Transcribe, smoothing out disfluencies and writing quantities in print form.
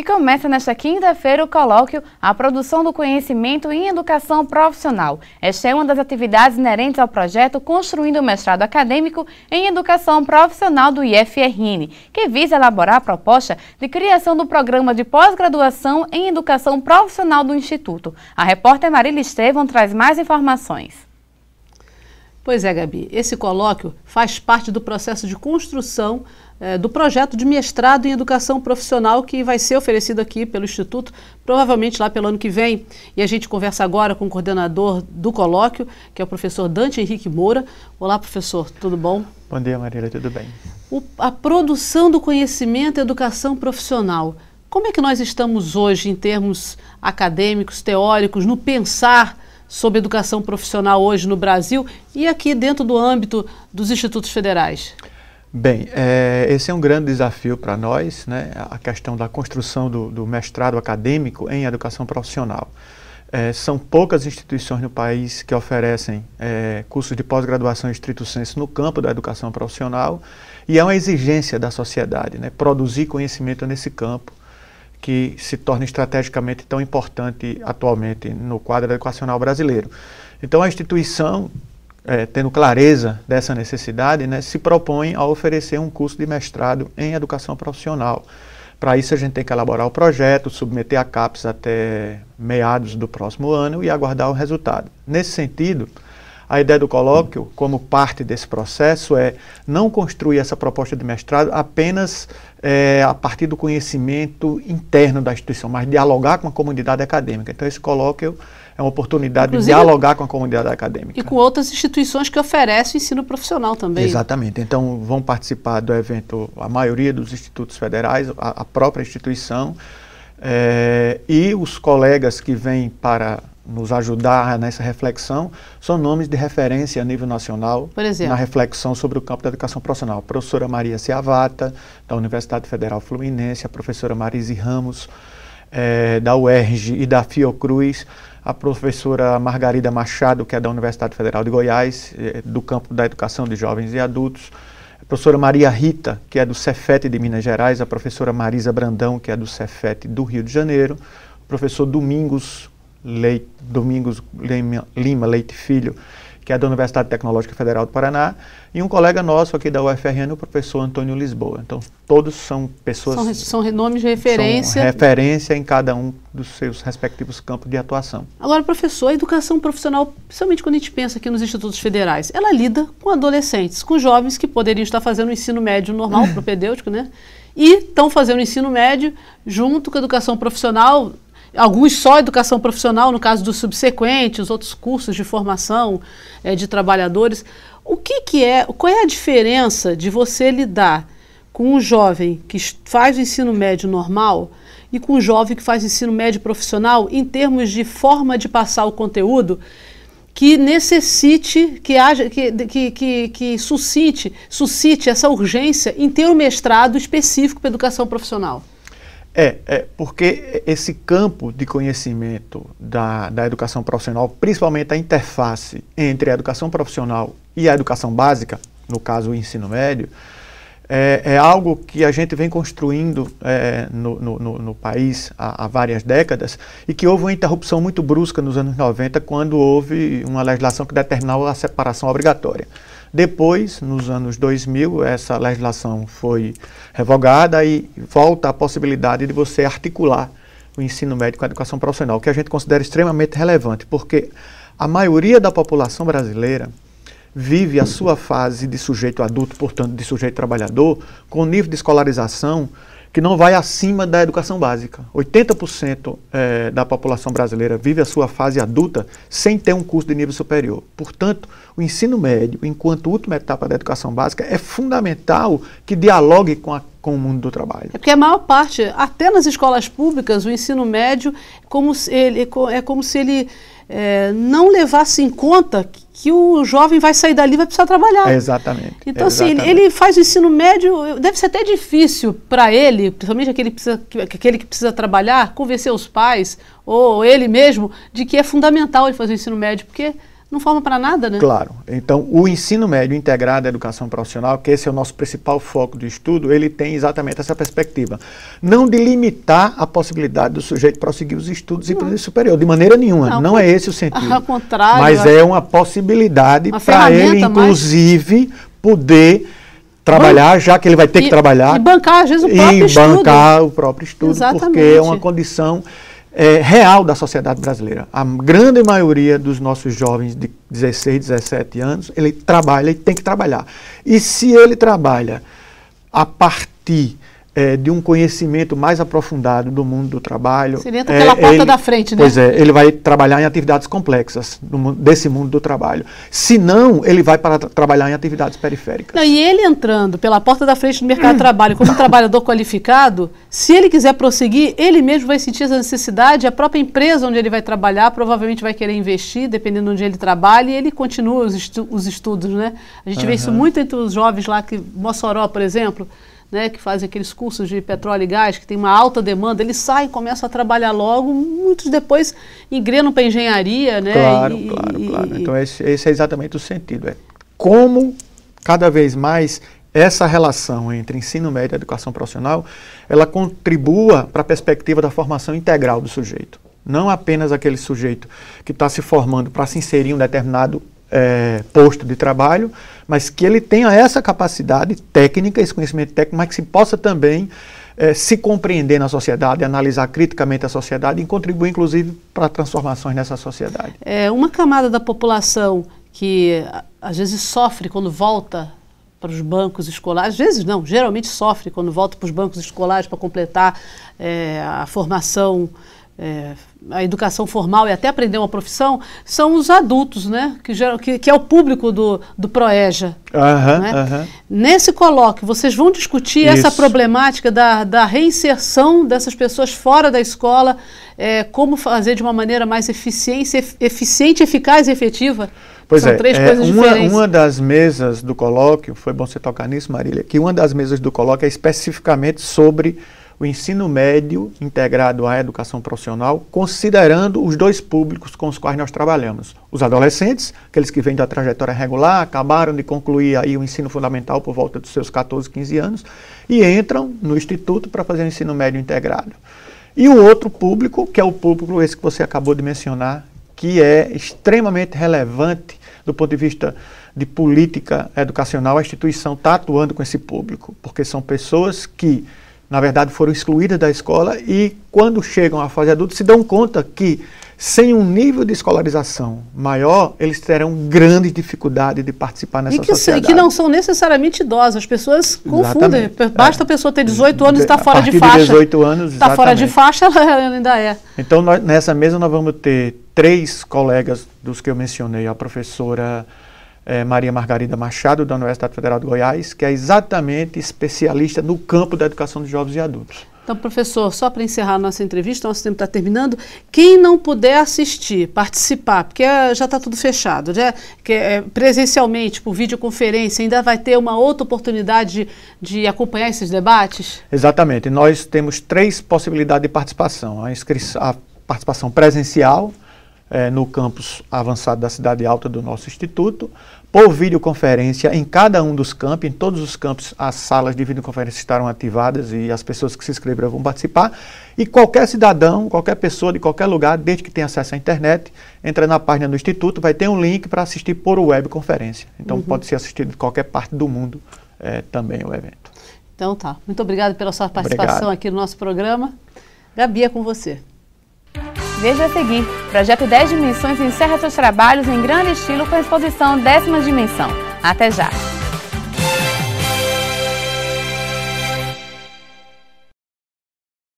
E começa nesta quinta-feira o colóquio A Produção do Conhecimento em Educação Profissional. Esta é uma das atividades inerentes ao projeto Construindo o Mestrado Acadêmico em Educação Profissional do IFRN, que visa elaborar a proposta de criação do programa de pós-graduação em Educação Profissional do Instituto. A repórter Marília Estevão traz mais informações. Pois é, Gabi, esse colóquio faz parte do processo de construção do projeto de mestrado em educação profissional que vai ser oferecido aqui pelo Instituto, provavelmente lá pelo ano que vem. E a gente conversa agora com o coordenador do colóquio, que é o professor Dante Henrique Moura. Olá, professor, tudo bom? Bom dia, Marília, tudo bem? A produção do conhecimento em educação profissional. Como é que nós estamos hoje em termos acadêmicos, teóricos, no pensar sobre educação profissional hoje no Brasil e aqui dentro do âmbito dos institutos federais? Bem, esse é um grande desafio para nós, né? A questão da construção do mestrado acadêmico em educação profissional. São poucas instituições no país que oferecem cursos de pós-graduação estrito sensu no campo da educação profissional e é uma exigência da sociedade, né? Produzir conhecimento nesse campo que se torna estrategicamente tão importante atualmente no quadro educacional brasileiro. Então a instituição, tendo clareza dessa necessidade, né, se propõe a oferecer um curso de mestrado em educação profissional. Para isso a gente tem que elaborar o projeto, submeter a CAPES até meados do próximo ano e aguardar o resultado. Nesse sentido, a ideia do colóquio, como parte desse processo, é não construir essa proposta de mestrado apenas a partir do conhecimento interno da instituição, mas dialogar com a comunidade acadêmica. Então esse colóquio é uma oportunidade de dialogar com a comunidade acadêmica. E com outras instituições que oferecem ensino profissional também. Exatamente. Então vão participar do evento a maioria dos institutos federais, a própria instituição, e os colegas que vêm para nos ajudar nessa reflexão são nomes de referência a nível nacional na reflexão sobre o campo da educação profissional. A professora Maria Ciavata, da Universidade Federal Fluminense, a professora Marise Ramos, da UERJ e da Fiocruz, a professora Margarida Machado, que é da Universidade Federal de Goiás, do campo da educação de jovens e adultos, a professora Maria Rita, que é do Cefet de Minas Gerais, a professora Marisa Brandão, que é do Cefet do Rio de Janeiro, o professor Domingos Lima Leite Filho, que é da Universidade Tecnológica Federal do Paraná, e um colega nosso aqui da UFRN, o professor Antônio Lisboa. Então, todos são pessoas... São nomes de referência. São referência em cada um dos seus respectivos campos de atuação. Agora, professor, a educação profissional, principalmente quando a gente pensa aqui nos institutos federais, ela lida com adolescentes, com jovens que poderiam estar fazendo o ensino médio normal, propedêutico, né? E estão fazendo o ensino médio junto com a educação profissional. Alguns só educação profissional, no caso dos subsequentes, outros cursos de formação de trabalhadores. Qual é a diferença de você lidar com um jovem que faz o ensino médio normal e com um jovem que faz ensino médio profissional em termos de forma de passar o conteúdo que necessite, que suscite essa urgência em ter um mestrado específico para educação profissional? Porque esse campo de conhecimento da educação profissional, principalmente a interface entre a educação profissional e a educação básica, no caso o ensino médio, é algo que a gente vem construindo no país há várias décadas e que houve uma interrupção muito brusca nos anos 90, quando houve uma legislação que determinava a separação obrigatória. Depois, nos anos 2000, essa legislação foi revogada e volta a possibilidade de você articular o ensino médio com a educação profissional, que a gente considera extremamente relevante, porque a maioria da população brasileira vive a sua fase de sujeito adulto, portanto de sujeito trabalhador, com nível de escolarização que não vai acima da educação básica. 80% da população brasileira vive a sua fase adulta sem ter um curso de nível superior. Portanto, o ensino médio, enquanto última etapa da educação básica, é fundamental que dialogue com o mundo do trabalho. Porque a maior parte, até nas escolas públicas, o ensino médio é como se ele não levasse em conta que o jovem vai sair dali e vai precisar trabalhar. Exatamente. Então, assim, ele faz o ensino médio, deve ser até difícil para ele, principalmente aquele que precisa trabalhar, convencer os pais, ou ele mesmo, de que é fundamental ele fazer o ensino médio, porque não forma para nada, né? Claro. Então, o ensino médio integrado à educação profissional, que esse é o nosso principal foco de estudo, ele tem exatamente essa perspectiva. Não de limitar a possibilidade do sujeito prosseguir os estudos e para o superior, de maneira nenhuma. Não é esse o sentido. Ao contrário. Mas é uma possibilidade para ele, inclusive, poder trabalhar, já que ele vai ter que trabalhar. E bancar, às vezes, o próprio estudo. E bancar o próprio estudo, exatamente. Porque é uma condição real da sociedade brasileira. A grande maioria dos nossos jovens de 16, 17 anos, ele trabalha e tem que trabalhar. E se ele trabalha a partir de um conhecimento mais aprofundado do mundo do trabalho... Você entra pela porta da frente, né? Pois é, ele vai trabalhar em atividades complexas desse mundo do trabalho. Se não, ele vai para trabalhar em atividades periféricas. Não, e ele entrando pela porta da frente do mercado de trabalho como um trabalhador qualificado, se ele quiser prosseguir, ele mesmo vai sentir essa necessidade, a própria empresa onde ele vai trabalhar provavelmente vai querer investir, dependendo de onde ele trabalha, e ele continua os estudos, né? A gente vê isso muito entre os jovens lá, Mossoró, por exemplo, né, que fazem aqueles cursos de petróleo e gás, que tem uma alta demanda, eles saem, começam a trabalhar logo, muitos depois engrenam para engenharia, né? Claro. Então esse é exatamente o sentido. Como cada vez mais essa relação entre ensino médio e educação profissional, ela contribua para a perspectiva da formação integral do sujeito. Não apenas aquele sujeito que está se formando para se inserir em um determinado posto de trabalho, mas que ele tenha essa capacidade técnica, esse conhecimento técnico, mas que se possa também se compreender na sociedade, analisar criticamente a sociedade e contribuir, inclusive, para transformações nessa sociedade. Uma camada da população que às vezes sofre quando volta para os bancos escolares, às vezes não, geralmente sofre quando volta para os bancos escolares para completar a formação, a educação formal e até aprender uma profissão, são os adultos, né? Que é o público do ProEja. Né? Nesse colóquio, vocês vão discutir essa problemática da reinserção dessas pessoas fora da escola, como fazer de uma maneira mais eficiente, eficaz e efetiva? Pois são três coisas diferentes. Uma das mesas do colóquio, foi bom você tocar nisso, Marília, que uma das mesas do colóquio é especificamente sobre o ensino médio integrado à educação profissional, considerando os dois públicos com os quais nós trabalhamos. Os adolescentes, aqueles que vêm da trajetória regular, acabaram de concluir aí o ensino fundamental por volta dos seus 14, 15 anos, e entram no instituto para fazer o ensino médio integrado. E o outro público, que é o público esse que você acabou de mencionar, que é extremamente relevante do ponto de vista de política educacional, a instituição está atuando com esse público, porque são pessoas que, na verdade, foram excluídas da escola e, quando chegam à fase adulta, se dão conta que, sem um nível de escolarização maior, eles terão grande dificuldade de participar nessa sociedade. E que não são necessariamente idosos, as pessoas confundem. Basta a pessoa ter 18 anos e estar fora de faixa. 18 anos, está fora de faixa, ela ainda é. Então, nessa mesa nós vamos ter 3 colegas dos que eu mencionei, a professora Maria Margarida Machado, da Universidade Federal de Goiás, que é exatamente especialista no campo da educação de jovens e adultos. Então, professor, só para encerrar a nossa entrevista, nosso tempo está terminando, quem não puder assistir, participar, porque já está tudo fechado, né? Presencialmente, por videoconferência, ainda vai ter uma outra oportunidade de acompanhar esses debates? Exatamente. Nós temos 3 possibilidades de participação. A participação presencial, no campus avançado da Cidade Alta do nosso instituto, por videoconferência em cada um dos campos, em todos os campos as salas de videoconferência estarão ativadas e as pessoas que se inscreveram vão participar, e qualquer cidadão, qualquer pessoa de qualquer lugar, desde que tenha acesso à internet, entra na página do instituto, vai ter um link para assistir por webconferência, então pode ser assistido de qualquer parte do mundo também o evento. Então tá, muito obrigado pela sua participação aqui no nosso programa. Gabi, é com você. Veja a seguir, Projeto 10 Dimensões encerra seus trabalhos em grande estilo com a exposição 10ª Dimensão. Até já!